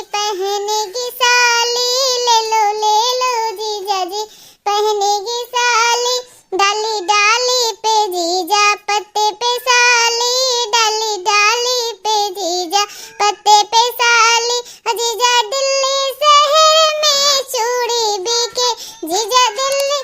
पहनेगी साली, ले लो जीजा जी पहनेगी साली। डाली डाली पे जीजा पत्ते पे साली, डाली डाली पे जीजा पत्ते पे साली। जीजा दिल्ली शहर में चूड़ी बिके, जीजा दिल्ली,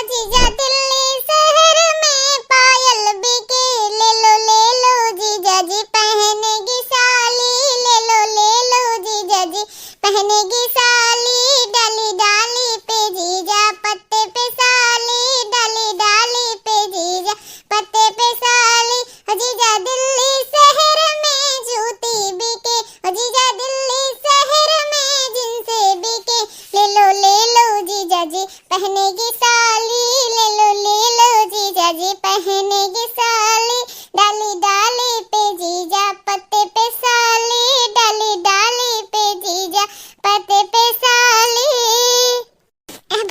जीजा दिल्ली शहर में पायल बिके। ले लो जीजा जी पहनेगी साली, ले लो जीजा जी पहनेगी साली। डाली डाली पे जीजा पत्ते पे साली, डाली डाली पे जीजा पत्ते पे साली। जीजा दिल्ली शहर में जूती बिके, जीजा दिल्ली शहर में जिनसे बिके। ले लो जीजा जी पहनेगी साली, ले लो जीजा जी पहनेगी साली। डाली डाली पे जीजा पत्ते पे साली, डाली डाली पे जीजा पत्ते पे साली।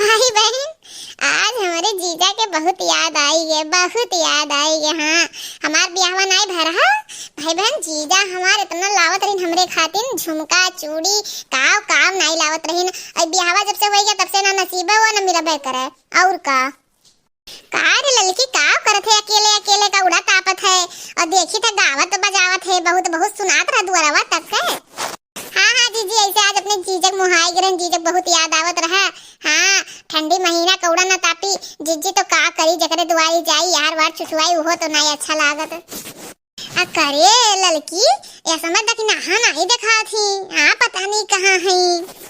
भाई बहन, आज हमारे जीजा के बहुत याद आई है, बहुत याद आई है। हाँ, हमार ब्याहवा नहीं भरा भाई बहन। जीजा हमार इतना लावत रही हमरे खातिर झुमका चूड़ी काम नहीं लावत रही। और ब्याहवा जब से हो गया तब से ना नसीबा हुआ ना मेरा करे। और का रे लड़की का करत है, अकेले अकेले का उड़ा तापत है। और देखी था गावत बजावत है, बहुत सुनात रहा दुआरवा तक से। हाँ जीजी, ऐसे आज अपने जीजक मुहाई गिरन, जीजक बहुत याद आवत रहा। हाँ, ठंडी महीना कौड़ा ना तापी जीजी तो का करी, जकरे दुआरी जाई यार वार चुसवाई वो तो नहीं अच्छा लागत। करे लड़की या समझ कि नहा नहीं देखा थी। हाँ, पता नहीं कहाँ है।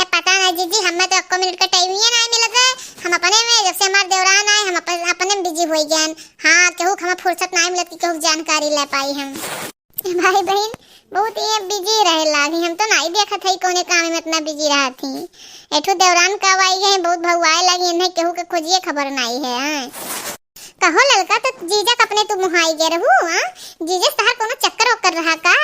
पता नहीं जीजी, हमें तो 1 मिनट का टाइम ही नहीं मिलत है। हम अपने में जब से हमारे देवरान आए हम अपने में बिजी हो गए। हाँ, केहू हमें फुर्सत नहीं मिलत कि केहू जानकारी ले पाई हम। भाई बहन बहुत ये बिजी रहे लागी, हम तो नहीं देखा था कोने काम में इतना बिजी रहा थी। एठो देवरान कब आई है, बहुत भगवाए लगी इन्हें, केहू के खोजिए खबर नहीं है। कहो लड़का तो जीजा अपने तू मुहाई गे रहू। जीजा तहार कोनो चक्कर ओकर रहा का?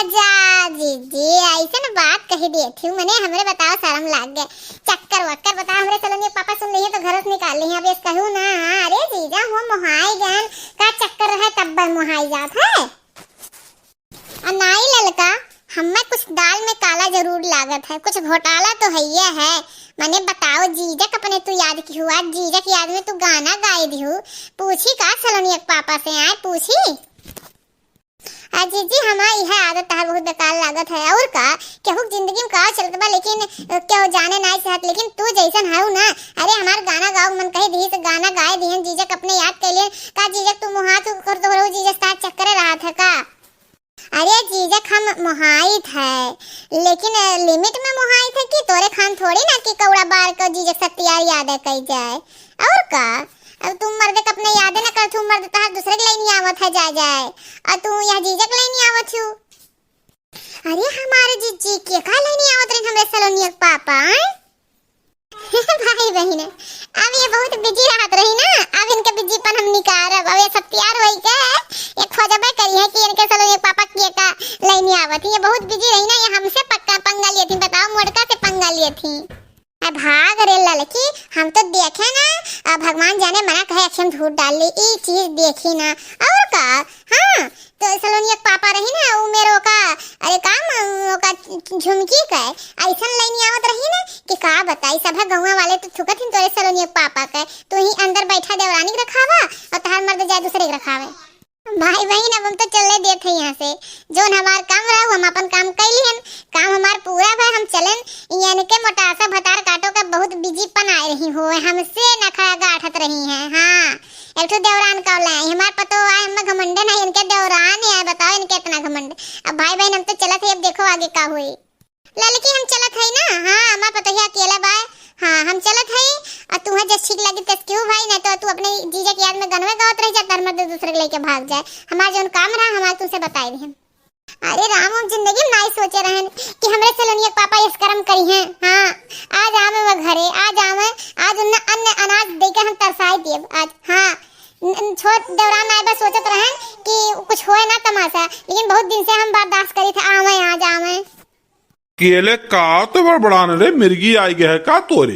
जा जीजी, ऐसे ना बात कही दी थी मैंने, हमरे बताओ शर्म लाग गए। चक्कर वक्कर बताओ हमरे चलो पापा सुन लिए तो घर से निकाल ली। अब इस कहूँ ना। अरे जीजा हो मुहाई गन का चक्कर रहा तब मुहाई जात है। नहीं ललका, हमें कुछ दाल में काला जरूर लागत है, कुछ घोटाला तो है। मैंने बताओ जीजा अपने तू याद की हुआ, जीजा की याद में तू गाना गाई दी हूँ। पूछी का सलोनी पापा से आए पूछी? जीजी हमारी है आदत है, बहुत बेकार लागत है। और का केहू जिंदगी में का चलत बा, लेकिन केहू जाने नहीं चाहत। लेकिन तू जैसन है ना, अरे हमार गाना गाओ मन कहे दी तो गाना गाए दिहन। जीजक अपने याद कैलियन का जीजक तू मुहात कर तो रहो, जीजक साथ चक्कर रहा था का? अरे जीजक हम मुहाई थे, लेकिन लिमिट में मुहाई थे कि तोरे खान थोड़ी ना कि कौड़ा बार का जीजक सत्यार याद कही जाए। और का अब तुम मर्द के अपने याद न कर, तुम मर्द तहार दूसरे के लाइन आवत है जाए और तू यह जीजक लाइन आवत छु। अरे हमारे जीजी के का लाइन आवत रही हमरे सलोनी पापा। भाई बहन अब ये बहुत बिजी रहत रही ना, अब इनके बिजीपन हम निकारब। अब ये सब तैयार होई के ये खोजबे करी है कि इनके सलोनी पापा के का लाइन आवत। ये बहुत बिजी रही ना, ये हमसे पक्का पंगा लिए थी। बताओ मोड़का से पंगा लिए थी। भाग रे लड़की, हम तो देखे ना भगवान जाने मना कहे अक्षम झूठ डाल ली ई चीज देखी ना। और का हाँ, तो सलोनी पापा रही ना वो मेरो का, अरे काम का झुमकी का ऐसा लाइन आवत रही ना कि का बताई। सब गौवा वाले तो थुकत हिन तोरे सलोनी पापा का, तो ही अंदर बैठा देवरानी के रखावा और तहार मर्द जाए दूसरे के रखावे। भाई बहन अब हम तो चले देत है यहाँ से, जो हमार काम रहा हम अपन काम कैली हन। काम हमार पूरा भाई हम चलन यानी के मोटासा भतार काटो का बहुत बिजीपन आए रही हो, हमसे नखरा गाठत रही हैं। हाँ, एक तो देवरान का लाए हमार पतो आए, हम घमंड नहीं इनके देवरान है। बताओ इनके इतना घमंड। अब भाई बहन हम तो चलत है, अब देखो आगे का हुई। लड़की हम चलत है ना। हाँ, हमार पतो है अकेला बाय। हाँ, हम चलत है और तुम्हें जब ठीक लगी तब क्यों भाई, नहीं तो तू अपने जीजा की याद में गनवे गावत रह जा, तर मर्द दूसरे के लेके भाग जाए। हमारा जो काम रहा हमारे तुमसे बताई दी। अरे राम, हम जिंदगी में नहीं सोचे रहन कि हमरे सलोनी पापा इस कर्म करी हैं। हाँ, आज आवे वो घरे, आज आवे, आज उन्हें अन्न अनाज देके हम तरसाई दिए आज। हाँ, छोट दौरान आए बस सोचत रहन कि कुछ होए ना तमाशा, लेकिन बहुत दिन से हम बर्दाश्त करी थे। आवे आज आवे केले का तो बड़बड़ान रे मिर्गी आई गया है का तोरे?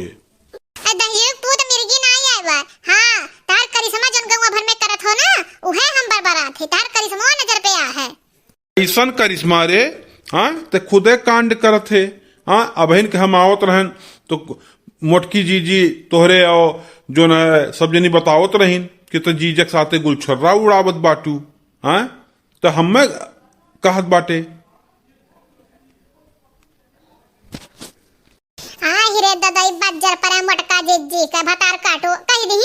दहियो तू तो मिर्गी नहीं आए बा। हाँ, तार करिश्मा जन गौवा भर में करत हो ना, उहे हम बरबरा थे। थे, तार करिश्मा नजर पे आ है। ऐसन करिश्मा रे, हाँ ते खुदे कांड करत है। हाँ अबहिन के हम आवत रहन तो मोटकी जीजी तोहरे और जो न सब जनी बतावत रहीन कि तो जीजक साथे गुलछर्रा उड़ावत बाटू। हाँ तो हमें कहत बाटे। हाँ हिरे दादा बज्जर पर मोटका जीजी का भतार काटो कह दी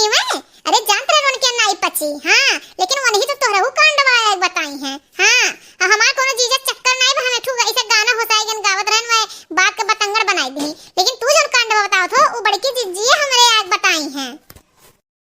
मैं। अरे जानते रहे उनके नाई पची। हाँ लेकिन वो नहीं तो तोहरा कांड वाला बताई है। हाँ हमार कोनो जीजा चक्कर नहीं बा, हमें ठुक ऐसे गाना होसाईगन गावत रहन मैं बात के बतंगड़ बनाई दी। लेकिन तू जो कांड बताओ थो वो बड़की जीजी हमरे आग बताई हैं।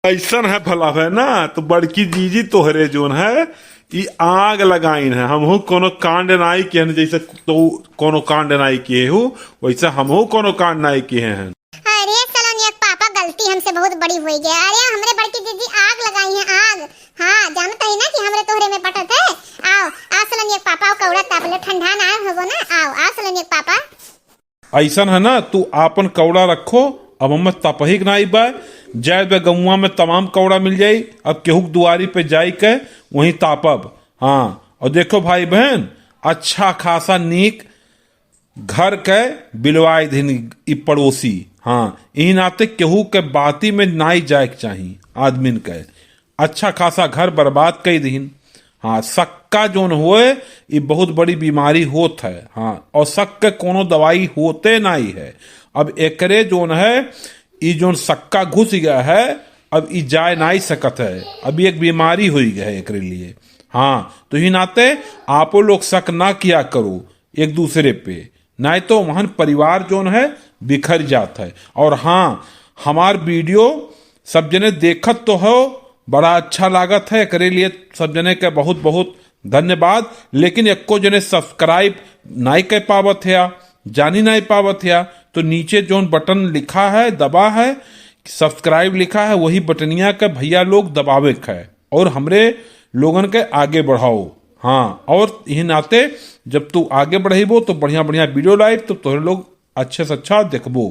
ऐसन है भला है ना, तो बड़की जीजी तोहरे जोन है ई आग लगाइन है। हमहू कोनो कांड नाई किए हैं, जैसे तो कोनो कांड नाई किए हो वैसे हमहू कोनो कांड नाई किए हैं। अरे सलोनिया पापा गलती हमसे बहुत बड़ी हुई गई। अरे हमरे बड़की दीदी आग लगाई है आग। हाँ जानता ही ना कि हमरे तोहरे में पटत है। आओ सलोनिया पापा कौड़ा तापले ठंडा ना होगो ना। आओ सलोनिया पापा। ऐसन है ना, तू आपन कौड़ा रखो, अब हमें तपहिक नाई बा जाए बे गौवा में तमाम कौड़ा मिल जाई। अब केहू दुआरी पे जाई के वहीं तापब। हाँ और देखो भाई बहन अच्छा खासा नीक घर के बिलवाई दिन ई पड़ोसी। हाँ यही नाते केहू के बाती में नाई जाए के चाहिए आदमीन के। अच्छा खासा घर बर्बाद कई दिन। हाँ सक्का जोन होए ये बहुत बड़ी बीमारी होत है। हाँ और शक के कोनो दवाई होते नहीं है। अब एकरे जोन है ये जोन सक्का घुस गया है अब ये जाए नहीं सकत है। अब एक बीमारी हुई है एकरे लिए। हाँ तो ही नाते आपो लोग शक ना किया करो एक दूसरे पे, नहीं तो वहन परिवार जोन है बिखर जाता है। और हाँ हमार वीडियो सब जने देखत तो हो, बड़ा अच्छा लागत है, करे लिए सब जने के बहुत बहुत धन्यवाद। लेकिन एको जने सब्सक्राइब नहीं कर पावत है, जानी नहीं पावत है, तो नीचे जोन बटन लिखा है दबा है सब्सक्राइब लिखा है वही बटनिया के भैया लोग दबावे है और हमरे लोगन के आगे बढ़ाओ। हाँ और यही नाते जब तू आगे बढ़ेबो तो बढ़िया बढ़िया वीडियो लाइव तो तोहरे लोग अच्छे से अच्छा देखबो।